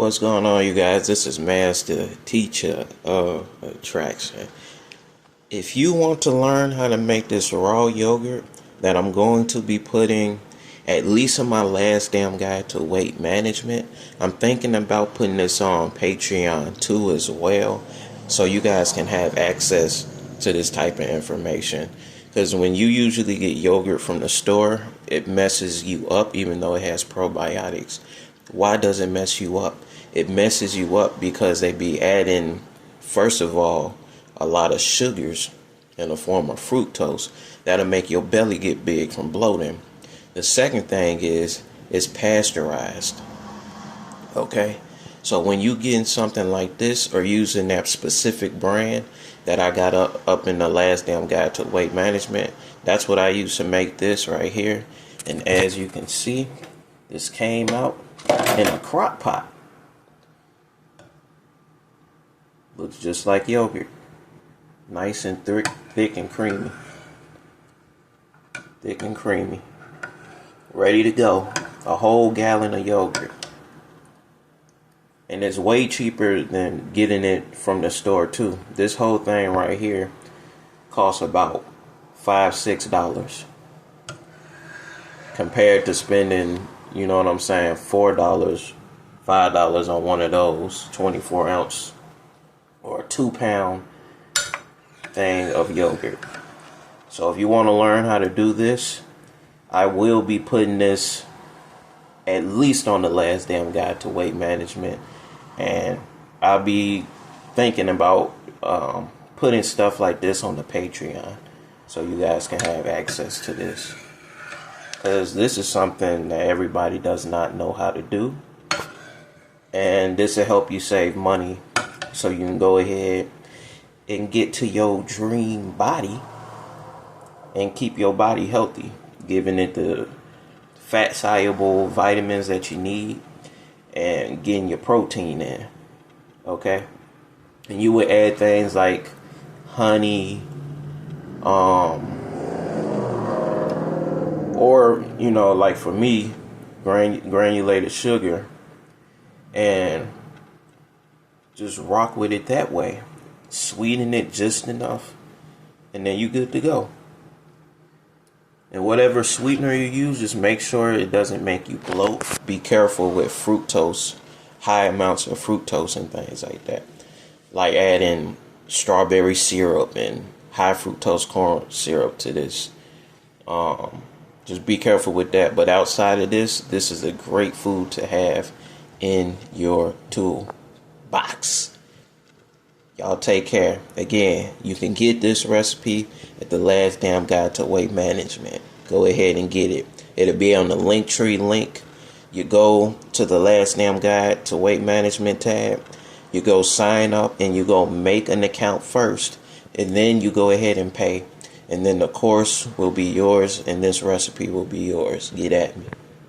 What's going on, you guys? This is Master Teacher of Attraction. If you want to learn how to make this raw yogurt that I'm going to be putting at least in my last damn guide to weight management, I'm thinking about putting this on Patreon too as well, so you guys can have access to this type of information. Because when you usually get yogurt from the store, it messes you up even though it has probiotics. Why does it mess you up? It messes you up because they be adding, first of all, a lot of sugars in the form of fructose that'll make your belly get big from bloating. The second thing is it's pasteurized. Okay? So when you getting something like this or using that specific brand that I got up in the last damn guide to weight management, that's what I use to make this right here. And as you can see, this came out in a crock pot. Looks just like yogurt. Nice and thick and creamy. Thick and creamy. Ready to go. A whole gallon of yogurt. And it's way cheaper than getting it from the store too. This whole thing right here costs about $5-6 compared to spending, you know what I'm saying, $4, $5 on one of those 24-ounce or 2-pound thing of yogurt. So if you want to learn how to do this, I will be putting this at least on the last damn guide to weight management, and I'll be thinking about putting stuff like this on the Patreon so you guys can have access to this, because this is something that everybody does not know how to do, and this will help you save money so you can go ahead and get to your dream body and keep your body healthy, giving it the fat soluble vitamins that you need and getting your protein in. Okay? And you would add things like honey, or, you know, like for me, granulated sugar, and just rock with it that way. Sweeten it just enough, and then you're good to go. And whatever sweetener you use, just make sure it doesn't make you bloat. Be careful with fructose, high amounts of fructose and things like that. Like adding strawberry syrup and high fructose corn syrup to this. Just be careful with that. But outside of this is a great food to have in your toolbox. Y'all take care. Again, you can get this recipe at the last damn guide to weight management. Go ahead and get it. It'll be on the Linktree link. You go to the last damn guide to weight management tab. You go sign up and you go make an account first. And then you go ahead and pay. And then the course will be yours and this recipe will be yours. Get at me.